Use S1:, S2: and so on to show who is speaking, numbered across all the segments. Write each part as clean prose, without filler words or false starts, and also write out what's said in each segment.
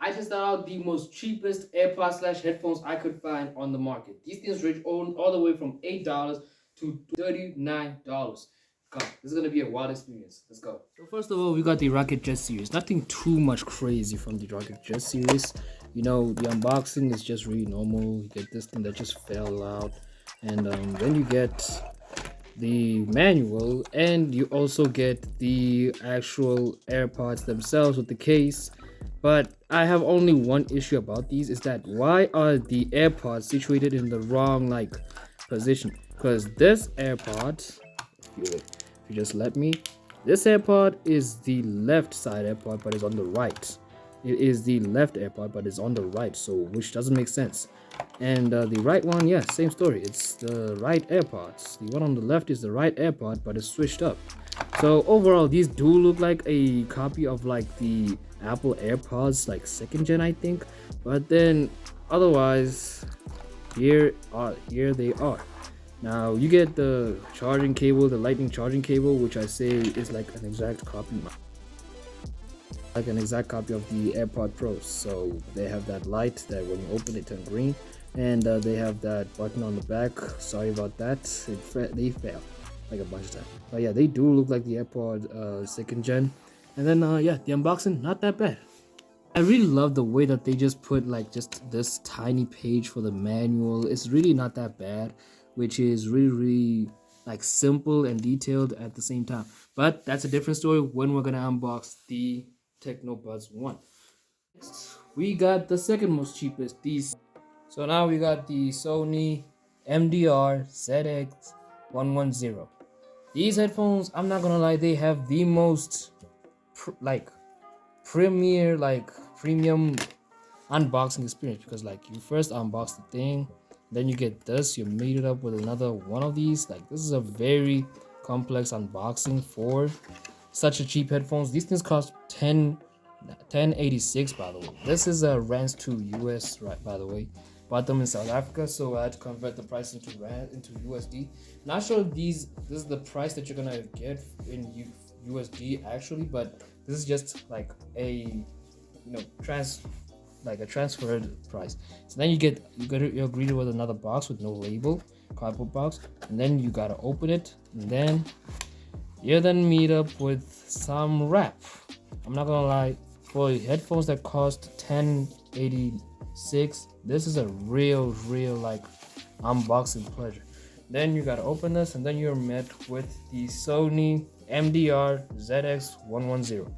S1: I tested out the most cheapest AirPods slash headphones I could find on the market. These things range all the way from $8 to $39. Come, this is gonna be a wild experience. Let's go. So first of all, we got the Rocket Jet series. Nothing too much crazy from the Rocket Jet series. You know, the unboxing is just really normal. You get this thing that just fell out, and then you get the manual, and you also get the actual AirPods themselves with the case. But I have only one issue about these, is that why are the AirPods situated in the wrong position? Because this AirPod, if you just let me, this AirPod is the left side AirPod, but it's on the right. It is the left AirPod, but it's on the right, so which doesn't make sense. And the right one, yeah, same story. It's the right AirPods. The one on the left is the right AirPod, but it's switched up. So overall, these do look like a copy of like the Apple AirPods, like second gen, I think. But then otherwise, here they are. Now you get the charging cable, the lightning charging cable, which I say is like an exact copy of the AirPod Pros. So they have that light that when you open it turns green, and they have that button on the back. Sorry about that, they fail like a bunch of times. But yeah, they do look like the AirPod second gen. And then yeah, the unboxing not that bad. I really love the way that they just put like just this tiny page for the manual. It's really not that bad, which is really like simple and detailed at the same time. But that's a different story when we're gonna unbox the Technobuds 1. Next, we got the second most cheapest. So now we got the Sony MDR ZX110. These headphones, I'm not gonna lie, they have the most premium unboxing experience, because like you first unbox the thing, then you get this, you made it up with another one of these. Like this is a very complex unboxing for such a cheap headphones. These things cost 1086, by the way. This is a rands to US, right, by the way. Bought them in South Africa, so I had to convert the price into USD. Not sure if this is the price that you're gonna get in USD actually, but this is just like a transferred price. So then you're greeted with another box with no label, cardboard box, and then you gotta open it, and then you then meet up with some wrap. I'm not gonna lie, for headphones that cost 1086, this is a real like unboxing pleasure. Then you gotta open this, and then you're met with the Sony MDR ZX110.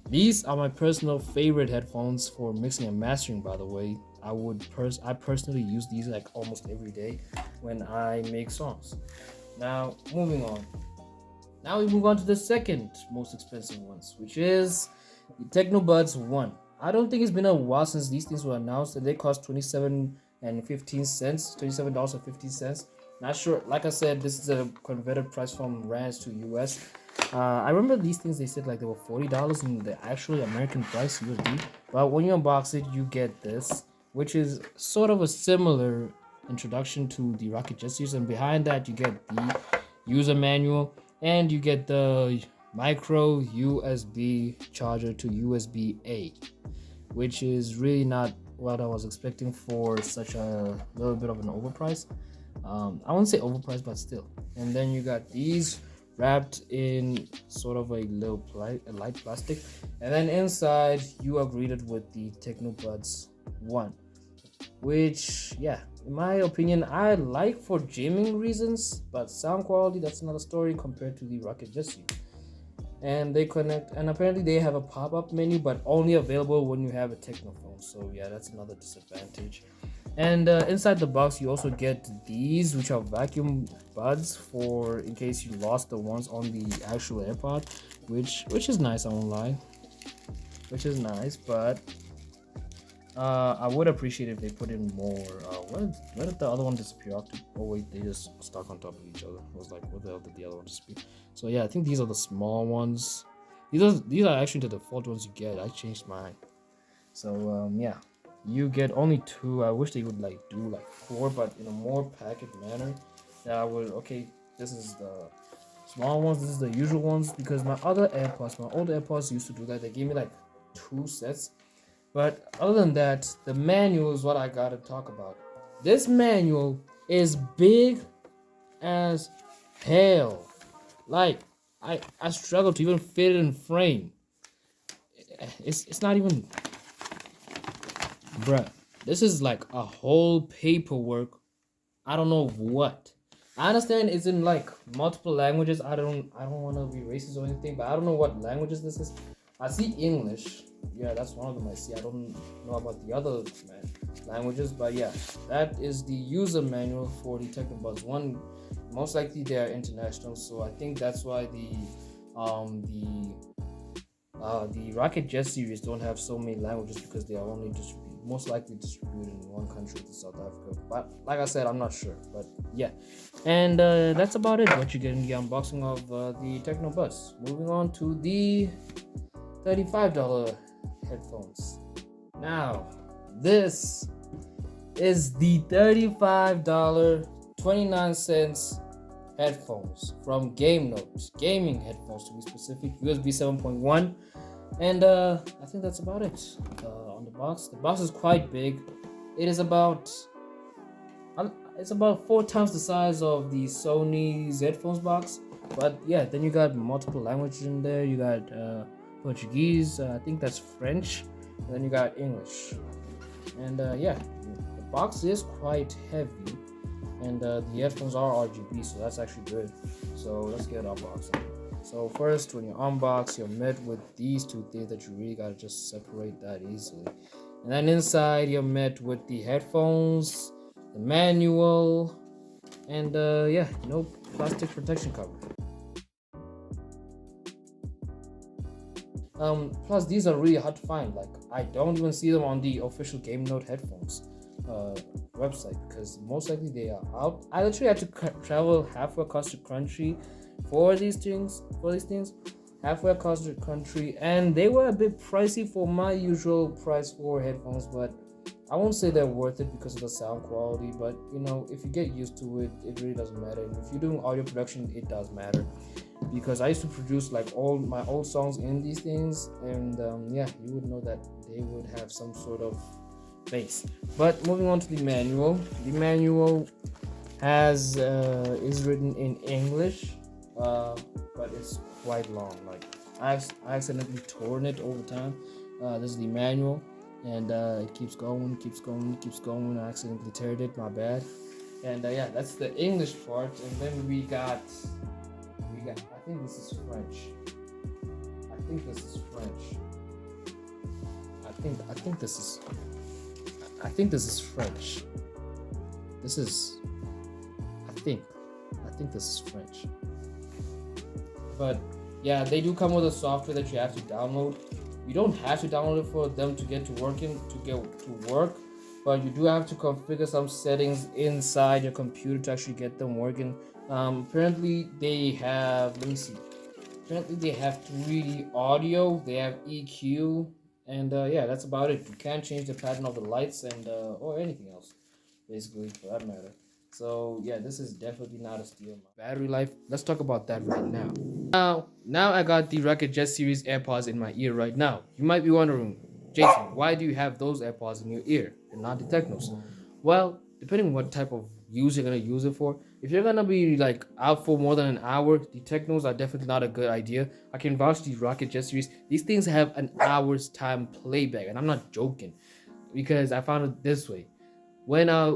S1: These are my personal favorite headphones for mixing and mastering, by the way. I personally use these like almost every day when I make songs. Now moving on. Now we move on to the second most expensive ones, which is the Technobuds 1. I don't think it's been a while since these things were announced, and they cost $27.15. Not sure. Like I said, this is a converted price from rands to US. I remember these things, they said like they were $40 in the actual American price USD. But when you unbox it, you get this, which is sort of a similar introduction to the Rocket Jet series. And behind that, you get the user manual, and you get the micro USB charger to USB-A, which is really not what I was expecting for such a little bit of an overprice. I won't say overpriced, but still. And then you got these wrapped in sort of a light plastic, and then inside you are greeted with the Technobuds 1, which, yeah, in my opinion, I like for gaming reasons, but sound quality, that's another story compared to the Rocket Jet series. And they connect, and apparently they have a pop-up menu, but only available when you have a Technophone. So yeah, that's another disadvantage. And inside the box, you also get these, which are vacuum buds for in case you lost the ones on the actual AirPod, which is nice. I won't lie, which is nice, but I would appreciate if they put in more. Where did the other one disappear after? Oh wait, they just stuck on top of each other. I was like, what the hell did the other one disappear? So yeah, I think these are the small ones. These are actually the default ones you get. I changed mine. So yeah, you get only 2. I wish they would like do like 4, but in a more packaged manner. That I would. Okay, this is the small ones. This is the usual ones, because my older AirPods used to do that. They gave me like 2 sets. But other than that, the manual is what I gotta talk about. This manual is big as hell. Like I struggle to even fit it in frame. It's not even, bruh. This is like a whole paperwork. I don't know what. I understand it's in like multiple languages. I don't want to be racist or anything, but I don't know what languages this is. I see English. Yeah, that's one of them I see. I don't know about the other languages, but yeah, that is the user manual for the Technobuds One. Most likely they are international, so I think that's why the Rocket Jet series don't have so many languages because they are only most likely distributed in one country, to South Africa. But like I said, I'm not sure. But yeah, and that's about it. What you get in the unboxing of the Technobuds. Moving on to the $35 headphones. Now, this is the $35.29 headphones from Game Notes, gaming headphones to be specific, USB 7.1, and I think that's about it. On the box, the box is quite big. It is about it's about 4 times the size of the Sony's headphones box. But yeah, then you got multiple languages in there. You got Portuguese, I think that's French, and then you got English. And yeah, the box is quite heavy, and the headphones are RGB, so that's actually good. So let's get unboxing. So first, when you unbox, you're met with these two things that you really gotta just separate that easily. And then inside, you're met with the headphones, the manual, and yeah, no plastic protection cover. Plus these are really hard to find. Like I don't even see them on the official Game Note headphones website because most likely they are out. I literally had to travel halfway across the country for these things. Halfway across the country, and they were a bit pricey for my usual price for headphones. But I won't say they're worth it because of the sound quality. But you know, if you get used to it, it really doesn't matter. And if you're doing audio production, it does matter. Because I used to produce like all my old songs in these things, and yeah, you would know that they would have some sort of bass. But moving on to the manual has is written in English, but it's quite long. Like I accidentally torn it over time. This is the manual, and it keeps going. I accidentally teared it. My bad. And yeah, that's the English part, and then we got. I think this is French. I think this is French. I think this is French. I think this is French. But yeah, they do come with a software that you have to download. You don't have to download it for them to get to work, but you do have to configure some settings inside your computer to actually get them working. Apparently they have, let me see. Apparently they have 3D audio, they have EQ, and yeah, that's about it. You can't change the pattern of the lights and or anything else, basically, for that matter. So yeah, this is definitely not a steal. Battery life, let's talk about that right now. Now I got the Rocket Jet Series AirPods in my ear right now. You might be wondering, Jason, why do you have those AirPods in your ear and not the Technos? Well, depending on what type of use you're gonna use it for. If you're gonna be like out for more than an hour, the Technos are definitely not a good idea. I can vouch the Rocket Jet series. These things have an hour's time playback, and I'm not joking, because I found it this way. When I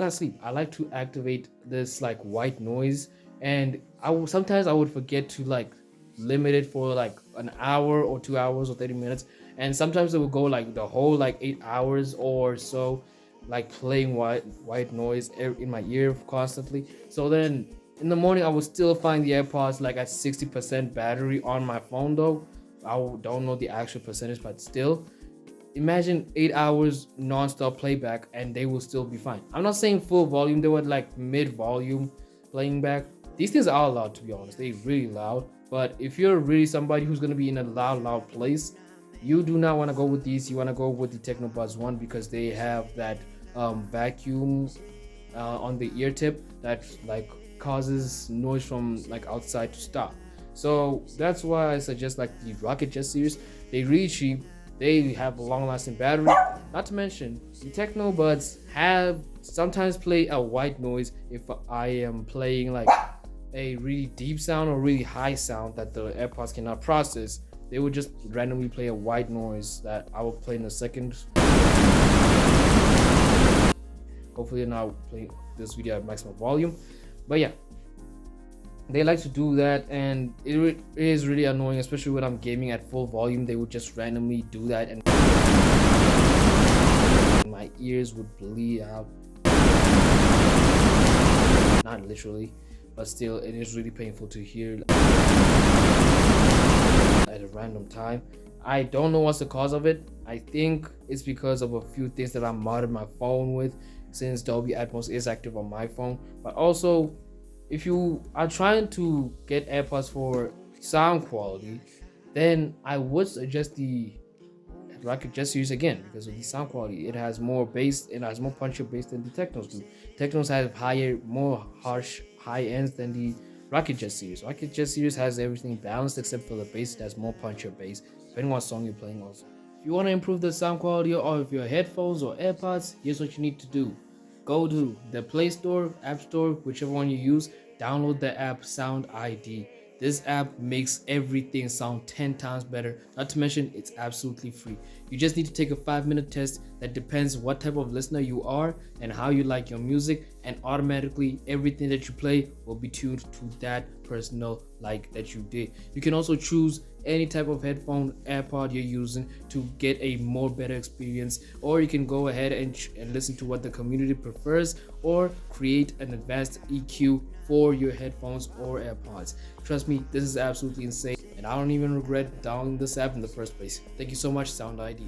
S1: sleep, I like to activate this like white noise, and sometimes I would forget to like limit it for like an hour or 2 hours or 30 minutes, and sometimes it will go like the whole like 8 hours or so, like playing white noise in my ear constantly. So then in the morning I will still find the AirPods like at 60% battery on my phone though. I don't know the actual percentage, but still, imagine 8 hours non-stop playback and they will still be fine. I'm not saying full volume, they were like mid volume playing back. These things are loud, to be honest, they're really loud. But if you're really somebody who's going to be in a loud place, you do not want to go with these. You want to go with the Technobuds One because they have that vacuum on the ear tip that like causes noise from like outside to stop. So that's why I suggest like the Rocket Jet series. They're really cheap. They have a long-lasting battery. Not to mention, the techno buds have sometimes play a white noise if I am playing like a really deep sound or really high sound that the AirPods cannot process. They would just randomly play a white noise that I will play in a second. Hopefully I'm not playing this video at maximum volume. But yeah, they like to do that, and it is really annoying, especially when I'm gaming at full volume. They would just randomly do that, and my ears would bleed out. Not literally, but still, it is really painful to hear at a random time. I don't know what's the cause of it. I think it's because of a few things that I'm modded my phone with, since Dolby Atmos is active on my phone. But also, if you are trying to get AirPods for sound quality, then I would suggest the Rocket Jet series again, because of the sound quality. It has more bass, it has more punchier bass than the Technos do. Technos have higher, more harsh high ends than the Rocket Jet series. Rocket Jet series has everything balanced except for the bass. It has more punchier bass, depending on what song you're playing also. If you want to improve the sound quality of your headphones or AirPods, here's what you need to do. Go to the Play Store, App Store, whichever one you use, download the app Sound ID. This app makes everything sound 10 times better. Not to mention, it's absolutely free. You just need to take a 5-minute test that depends what type of listener you are and how you like your music, and automatically everything that you play will be tuned to that personal like that you did. You can also choose any type of headphone, AirPod you're using to get a more better experience, or you can go ahead and listen to what the community prefers, or create an advanced EQ for your headphones or AirPods. Trust me, this is absolutely insane, and I don't even regret downloading this app in the first place. Thank you so much, Sound ID.